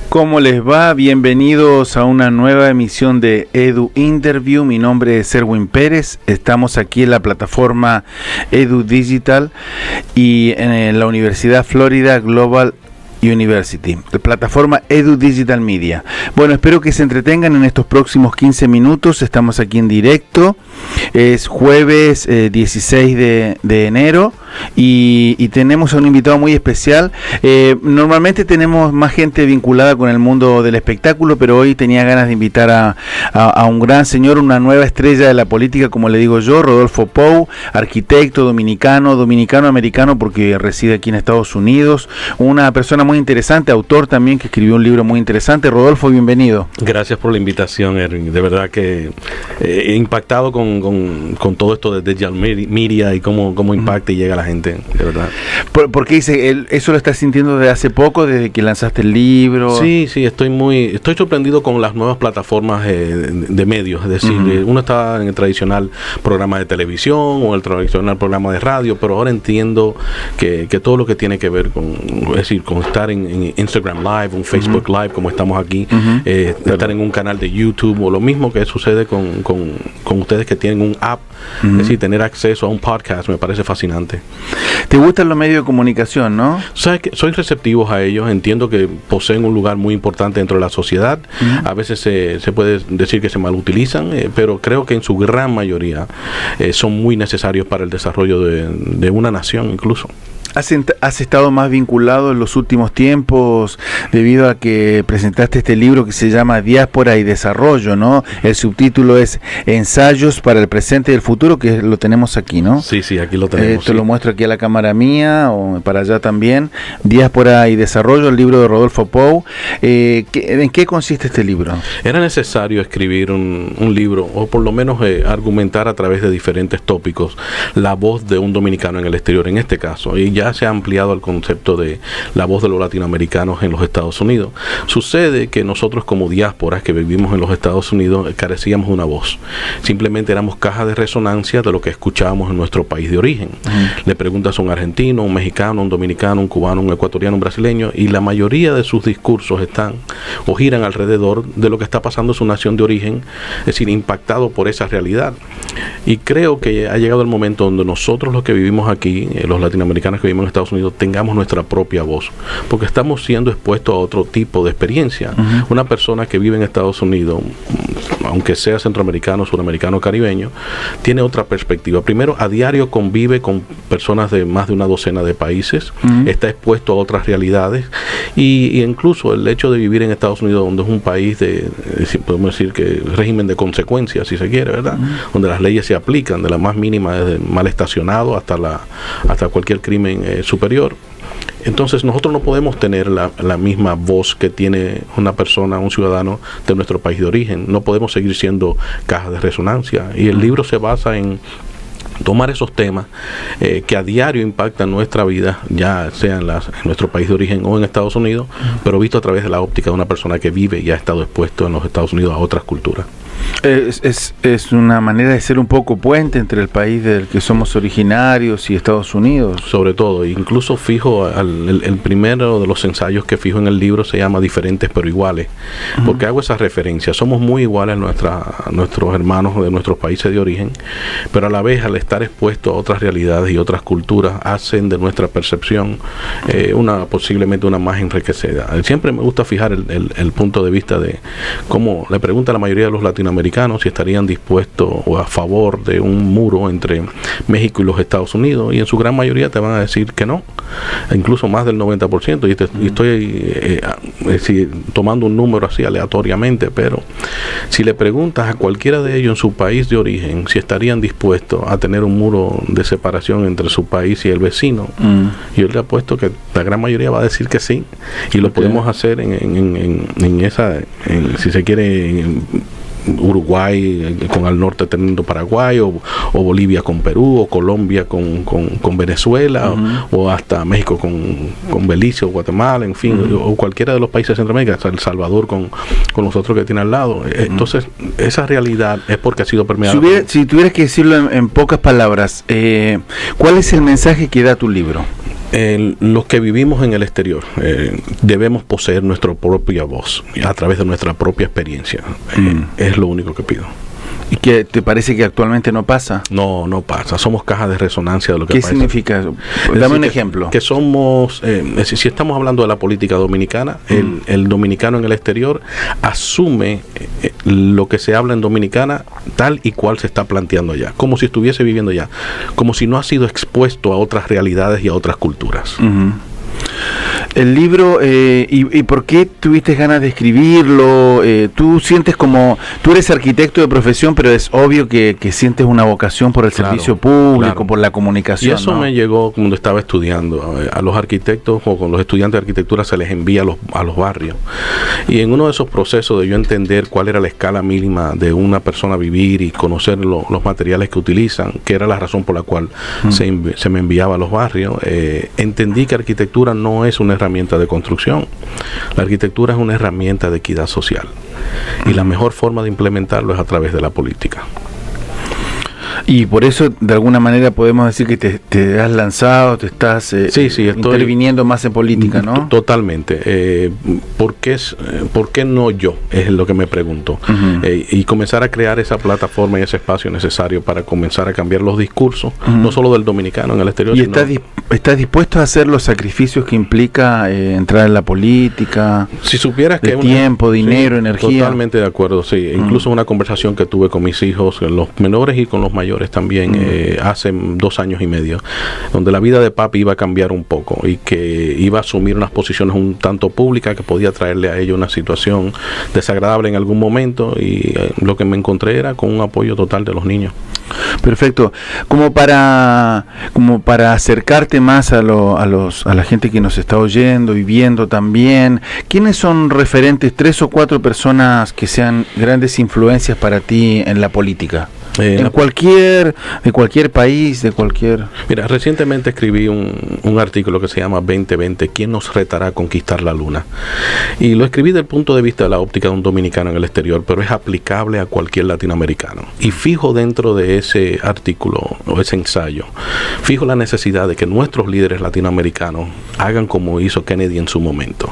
¿Cómo les va? Bienvenidos a una nueva emisión de Edu Interview. Mi nombre es Erwin Pérez. Estamos aquí en la plataforma Edu Digital y en la Universidad Florida Global University, la plataforma Edu Digital Media. Bueno, espero que se entretengan en estos próximos 15 minutos. Estamos aquí en directo. Es jueves 16 de enero y tenemos a un invitado muy especial. Normalmente tenemos más gente vinculada con el mundo del espectáculo, pero hoy tenía ganas de invitar a un gran señor, una nueva estrella de la política, como le digo yo, Rodolfo Pou, arquitecto dominicano-americano, porque reside aquí en Estados Unidos, una persona muy interesante, autor también, que escribió un libro muy interesante. Rodolfo, bienvenido. Gracias por la invitación, Erwin. De verdad que impactado con todo esto de digital media y cómo impacta y llega a la gente, de verdad. ¿Por qué dice? ¿Eso lo estás sintiendo desde hace poco, desde que lanzaste el libro? Sí, estoy sorprendido con las nuevas plataformas de medios. Es decir, uno está en el tradicional programa de televisión o el tradicional programa de radio, pero ahora entiendo que todo lo que tiene que ver con estar en Instagram Live, un Facebook Live, como estamos aquí, estar en un canal de YouTube, o lo mismo que sucede con ustedes que tienen un app, es decir, tener acceso a un podcast, me parece fascinante. ¿Te gustan los medios de comunicación, no? Sabes que soy receptivo a ellos, entiendo que poseen un lugar muy importante dentro de la sociedad. A veces se puede decir que se malutilizan, pero creo que en su gran mayoría son muy necesarios para el desarrollo de una nación incluso. ¿Has estado más vinculado en los últimos tiempos debido a que presentaste este libro que se llama Diáspora y Desarrollo, ¿no? El subtítulo es Ensayos para el presente y el futuro, que lo tenemos aquí, ¿no? Sí, aquí lo tenemos. Te lo muestro aquí a la cámara mía o para allá también. Diáspora y Desarrollo, el libro de Rodolfo Pou. ¿En qué consiste este libro? Era necesario escribir un libro, o por lo menos argumentar a través de diferentes tópicos la voz de un dominicano en el exterior, en este caso. Y ya se ha ampliado el concepto de la voz de los latinoamericanos en los Estados Unidos. Sucede que nosotros como diásporas que vivimos en los Estados Unidos carecíamos de una voz. Simplemente éramos caja de resonancia de lo que escuchábamos en nuestro país de origen. Le preguntas a un argentino, un mexicano, un dominicano, un cubano, un ecuatoriano, un brasileño, y la mayoría de sus discursos están o giran alrededor de lo que está pasando en su nación de origen, es decir, impactado por esa realidad. Y creo que ha llegado el momento donde nosotros los que vivimos aquí, los latinoamericanos que vivimos en Estados Unidos, tengamos nuestra propia voz, porque estamos siendo expuestos a otro tipo de experiencia. Una persona que vive en Estados Unidos, aunque sea centroamericano, sudamericano, caribeño, tiene otra perspectiva. Primero, a diario convive con personas de más de una docena de países, está expuesto a otras realidades, y incluso el hecho de vivir en Estados Unidos, donde es un país podemos decir que régimen de consecuencias, si se quiere, ¿verdad? Donde las leyes se aplican de la más mínima, desde mal estacionado hasta cualquier crimen superior. Entonces nosotros no podemos tener la misma voz que tiene una persona, un ciudadano de nuestro país de origen. No podemos seguir siendo caja de resonancia. Y el libro se basa en tomar esos temas que a diario impactan nuestra vida, ya sea en nuestro país de origen o en Estados Unidos, pero visto a través de la óptica de una persona que vive y ha estado expuesto en los Estados Unidos a otras culturas. Es una manera de ser un poco puente entre el país del que somos originarios y Estados Unidos. Sobre todo, incluso fijo, el primero de los ensayos que fijo en el libro se llama Diferentes pero Iguales, porque hago esa referencia. Somos muy iguales a nuestros hermanos de nuestros países de origen, pero a la vez, al estar expuestos a otras realidades y otras culturas, hacen de nuestra percepción posiblemente una más enriquecida. Siempre me gusta fijar el punto de vista de cómo le pregunta a la mayoría de los latinoamericanos si estarían dispuestos o a favor de un muro entre México y los Estados Unidos, y en su gran mayoría te van a decir que no, incluso más del 90%, y estoy tomando un número así aleatoriamente, pero si le preguntas a cualquiera de ellos en su país de origen si estarían dispuestos a tener un muro de separación entre su país y el vecino, yo le apuesto que la gran mayoría va a decir que sí, y lo podemos hacer si se quiere, Uruguay con al norte teniendo Paraguay, o Bolivia con Perú, o Colombia con Venezuela, o hasta México con Belice o Guatemala, en fin, o cualquiera de los países de Centroamérica, hasta El Salvador con los otros que tiene al lado. Entonces, esa realidad es porque ha sido permeada. Si tuvieras que decirlo en pocas palabras, ¿cuál es el mensaje que da tu libro? los que vivimos en el exterior debemos poseer nuestra propia voz a través de nuestra propia experiencia. Es lo único que pido. ¿Y qué te parece que actualmente no pasa? No pasa. Somos cajas de resonancia de lo que ¿Qué pasa. significa eso? Dame un ejemplo. Que somos, si estamos hablando de la política dominicana, el dominicano en el exterior asume lo que se habla en Dominicana tal y cual se está planteando allá, como si estuviese viviendo allá, como si no ha sido expuesto a otras realidades y a otras culturas. El libro, ¿y por qué tuviste ganas de escribirlo? Tú sientes tú eres arquitecto de profesión, pero es obvio que sientes una vocación por el servicio público, por la comunicación. Y eso, ¿no? Me llegó cuando estaba estudiando. A los arquitectos o con los estudiantes de arquitectura se les envía a los barrios. Y en uno de esos procesos de yo entender cuál era la escala mínima de una persona vivir y conocer los materiales que utilizan, que era la razón por la cual se me enviaba a los barrios, entendí que arquitectura no es una herramienta de construcción. La arquitectura es una herramienta de equidad social y la mejor forma de implementarlo es a través de la política. Y por eso, de alguna manera, podemos decir que te has lanzado, te estás interviniendo más en política, ¿no? Totalmente. ¿Por qué no yo? Es lo que me pregunto. Y comenzar a crear esa plataforma y ese espacio necesario para comenzar a cambiar los discursos, no solo del dominicano en el exterior. ¿Y estás dispuesto a hacer los sacrificios que implica entrar en la política? Si supieras que tiempo, dinero, energía. Totalmente de acuerdo, sí. Incluso una conversación que tuve con mis hijos, los menores y con los mayores también, hace 2 años y medio, donde la vida de papi iba a cambiar un poco y que iba a asumir unas posiciones un tanto públicas que podía traerle a ellos una situación desagradable en algún momento, y lo que me encontré era con un apoyo total de los niños. Perfecto. Como para acercarte más a la gente que nos está oyendo y viendo también, ¿quiénes son referentes, 3 o 4 personas que sean grandes influencias para ti en la política? De cualquier país, de cualquier... Mira, recientemente escribí un artículo que se llama 2020, ¿quién nos retará a conquistar la luna? Y lo escribí desde el punto de vista de la óptica de un dominicano en el exterior, pero es aplicable a cualquier latinoamericano. Y fijo dentro de ese artículo o ese ensayo, fijo la necesidad de que nuestros líderes latinoamericanos hagan como hizo Kennedy en su momento,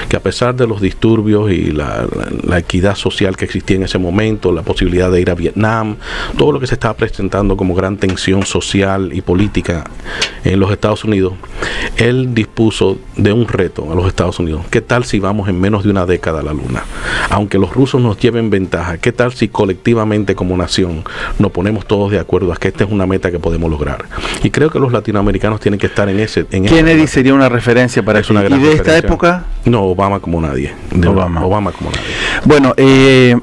que a pesar de los disturbios y la equidad social que existía en ese momento, la posibilidad de ir a Vietnam, todo lo que se estaba presentando como gran tensión social y política en los Estados Unidos, él dispuso de un reto a los Estados Unidos. ¿Qué tal si vamos en menos de una década a la luna? Aunque los rusos nos lleven ventaja, ¿qué tal si colectivamente como nación nos ponemos todos de acuerdo a que esta es una meta que podemos lograr? Y creo que los latinoamericanos tienen que estar en ese... Kennedy sería una referencia para eso. ¿Y de esta época? No, Obama como nadie. Obama como nadie. Bueno,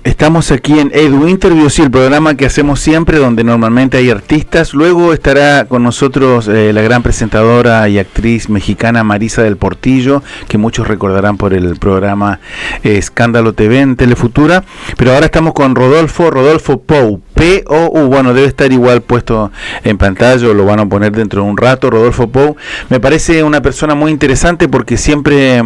estamos aquí en Edu Interview, sí, el programa que hacemos siempre, donde normalmente hay artistas. Luego estará con nosotros la gran presentadora y actriz mexicana Marisa del Portillo, que muchos recordarán por el programa Escándalo TV en Telefutura. Pero ahora estamos con Rodolfo Pou, P-O-U, bueno, debe estar igual puesto en pantalla, o lo van a poner dentro de un rato. Rodolfo Pou me parece una persona muy interesante porque siempre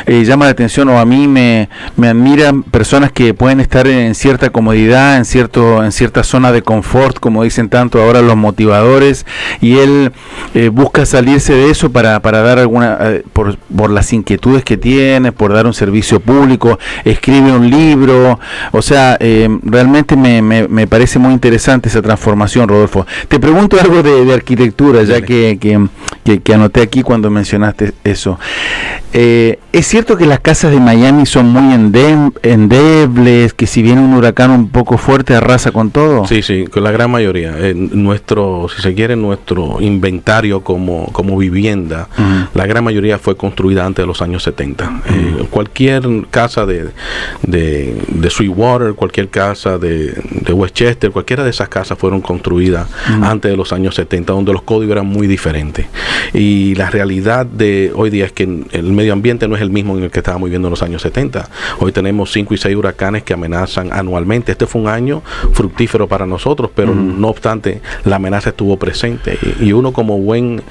llama la atención, o a mí me admiran personas que pueden estar en cierta comodidad, en cierta zona de confort, como dicen tanto ahora los motivadores, y él busca salirse de eso para dar alguna, por las inquietudes que tiene, por dar un servicio público, escribe un libro, o sea, realmente me parece muy interesante esa transformación, Rodolfo. Te pregunto algo de arquitectura, ya que anoté aquí cuando mencionaste eso. ¿Es cierto que las casas de Miami son muy endebles, que si viene un huracán un poco fuerte arrasa con todo? Sí, con la gran mayoría. Si se quiere, nuestro inventario como vivienda, la gran mayoría fue construida antes de los años 70. Cualquier casa de Sweetwater, cualquier casa de Westchester, cualquiera de esas casas fueron construidas antes de los años 70, donde los códigos eran muy diferentes. Y la realidad de hoy día es que el medio ambiente no es el mismo en el que estábamos viviendo en los años 70. Hoy tenemos 5 y 6 huracanes que amenazan anualmente. Este fue un año fructífero para nosotros, pero no obstante la amenaza estuvo presente, y uno como buen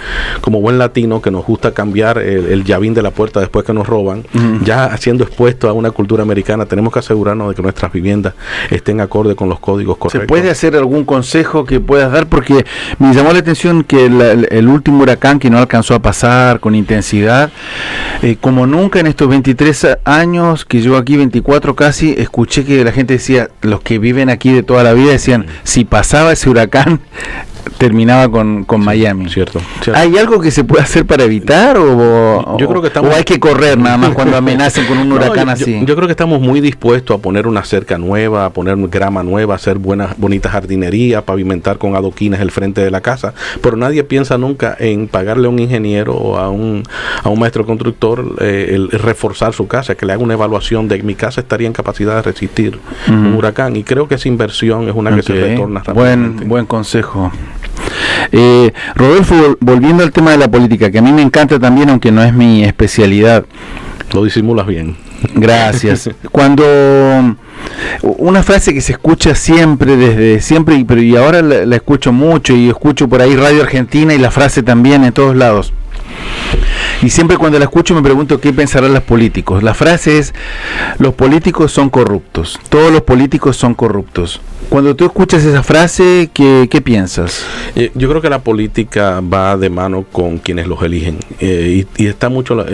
latino que nos gusta cambiar el llavín de la puerta después que nos roban, ya siendo expuesto a una cultura americana, tenemos que asegurarnos de que nuestras viviendas estén acorde con los códigos correctos. ¿Se puede hacer algún consejo que puedas dar? Porque me llamó la atención que el último huracán que no alcanzó a pasar con intensidad, como nunca en estos 23 años que llevo aquí, 24 casi, escuché que la gente decía, los que viven aquí de toda la vida decían, si pasaba ese huracán terminaba con Miami. Cierto. ¿Hay algo que se puede hacer para evitar o yo creo que estamos, o hay que correr nada más cuando amenacen con un huracán así? Yo creo que estamos muy dispuestos a poner una cerca nueva, a poner grama nueva, a hacer bonita jardinería, pavimentar con adoquines el frente de la casa, pero nadie piensa nunca en pagarle a un ingeniero o a un maestro constructor el reforzar su casa, que le haga una evaluación de mi casa estaría en capacidad de resistir un huracán, y creo que esa inversión es una que se retorna rápidamente. Buen consejo. Rodolfo, volviendo al tema de la política, que a mí me encanta también, aunque no es mi especialidad. Lo disimulas bien. Gracias. Cuando una frase que se escucha siempre, desde siempre, y ahora la escucho mucho, y escucho por ahí Radio Argentina y la frase también en todos lados. Y siempre cuando la escucho me pregunto qué pensarán los políticos. La frase es, los políticos son corruptos, todos los políticos son corruptos. Cuando tú escuchas esa frase, ¿qué piensas? Yo creo que la política va de mano con quienes los eligen, y está mucho,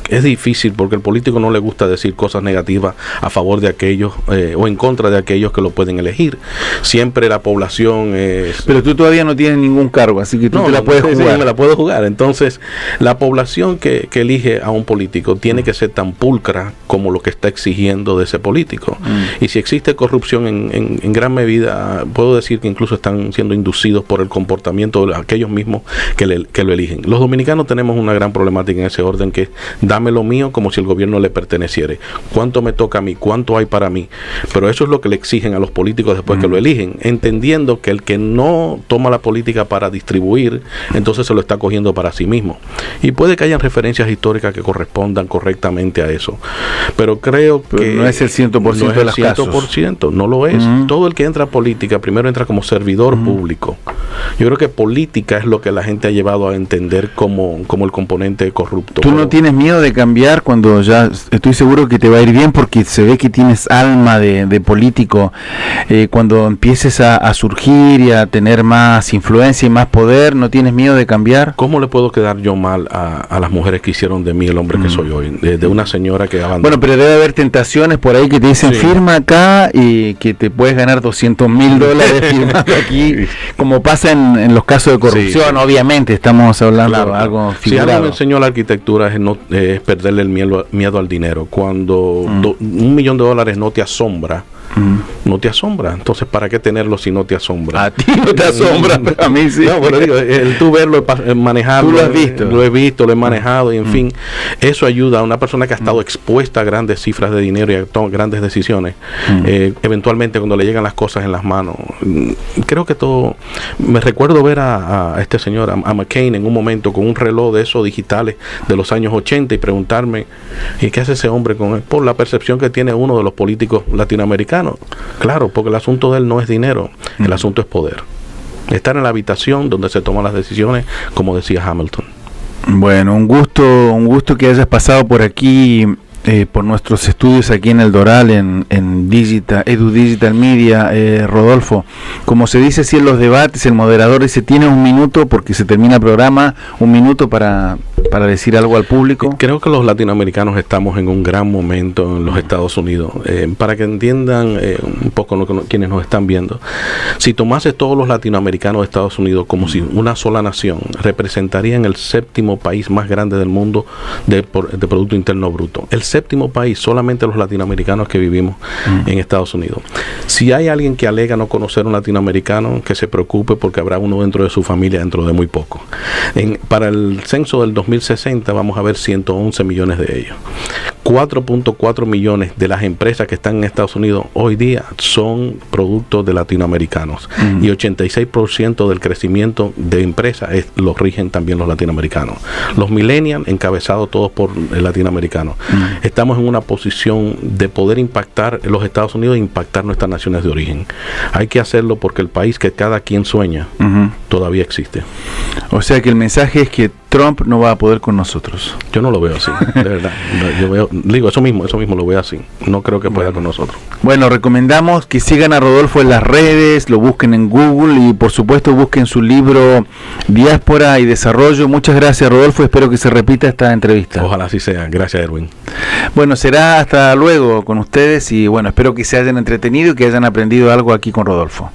es difícil porque el político no le gusta decir cosas negativas a favor de aquellos o en contra de aquellos que lo pueden elegir. Siempre la población es... Pero tú todavía no tienes ningún cargo, así que tú te la puedes jugar. Sí, me la puedo jugar. Entonces, la población que elige a un político tiene que ser tan pulcra como lo que está exigiendo de ese político. Y si existe corrupción en gran medida, puedo decir que incluso están siendo inducidos por el comportamiento de aquellos mismos que lo eligen. Los dominicanos tenemos una gran problemática en ese orden, que es dame lo mío como si el gobierno le perteneciera. ¿Cuánto me toca a mí? ¿Cuánto hay para mí? Pero eso es lo que le exigen a los políticos después que lo eligen, entendiendo que el que no toma la política para distribuir, entonces se lo está cogiendo para sí mismo. Y puede que hayan referencias históricas que correspondan correctamente a eso. Pero creo que no es el 100% de las casos. 100%, no lo es. Todo el que entra a política primero entra como servidor público. Yo creo que política es lo que la gente ha llevado a entender como el componente corrupto. ¿Tú no tienes miedo de cambiar cuando ya estoy seguro que te va a ir bien porque se ve que tienes alma de político? Cuando empieces a surgir y a tener más influencia y más poder, ¿no tienes miedo de cambiar? ¿Cómo le puedo quedar yo mal a las mujeres que hicieron de mí el hombre que soy hoy? De una señora que abandonó. Bueno, pero debe haber tentaciones por ahí que te dicen firma acá y que te puedes ganar $200,000 firmando aquí, como pasa en los casos de corrupción. Obviamente estamos hablando de algo figurado. Si algo me enseñó la arquitectura es perderle el miedo al dinero. Cuando $1 millón no te asombra, no te asombra. Entonces, ¿para qué tenerlo si no te asombra? A ti no te asombra, pero a mí sí. No, pero digo, el tú verlo, manejarlo. Tú lo has visto. Lo he visto, lo he manejado, y en fin, eso ayuda a una persona que ha estado expuesta a grandes cifras de dinero y a grandes decisiones. Eventualmente, cuando le llegan las cosas en las manos, creo que todo... Me recuerdo ver a este señor, a McCain, en un momento con un reloj de esos digitales de los años 80 y preguntarme, ¿y qué hace ese hombre con él? Por la percepción que tiene uno de los políticos latinoamericanos. Claro, porque el asunto de él no es dinero, el asunto es poder. Estar en la habitación donde se toman las decisiones, como decía Hamilton. Bueno, un gusto que hayas pasado por aquí, por nuestros estudios aquí en El Doral, en Edu Digital Media. Rodolfo, como se dice así en los debates, el moderador dice, tiene un minuto porque se termina el programa, un minuto para decir algo al público. Creo que los latinoamericanos estamos en un gran momento en los Estados Unidos. Para que entiendan un poco quienes nos están viendo, si tomases todos los latinoamericanos de Estados Unidos como si una sola nación, representarían el 7º país más grande del mundo de Producto Interno Bruto. El 7º país, solamente los latinoamericanos que vivimos en Estados Unidos. Si hay alguien que alega no conocer un latinoamericano, que se preocupe porque habrá uno dentro de su familia dentro de muy poco. Para el censo del 2060 vamos a ver 111 millones de ellos. 4.4 millones de las empresas que están en Estados Unidos hoy día son productos de latinoamericanos. Y 86% del crecimiento de empresas los rigen también los latinoamericanos. Los millennials, encabezados todos por latinoamericanos. Estamos en una posición de poder impactar en los Estados Unidos e impactar nuestras naciones de origen. Hay que hacerlo porque el país que cada quien sueña todavía existe. O sea que el mensaje es que Trump no va a poder con nosotros. Yo no lo veo así, de verdad. Digo, eso mismo lo veo así. No creo que pueda con nosotros. Bueno, recomendamos que sigan a Rodolfo en las redes, lo busquen en Google y por supuesto busquen su libro Diáspora y Desarrollo. Muchas gracias, Rodolfo, espero que se repita esta entrevista. Ojalá así sea. Gracias, Erwin. Bueno, será hasta luego con ustedes y bueno, espero que se hayan entretenido y que hayan aprendido algo aquí con Rodolfo.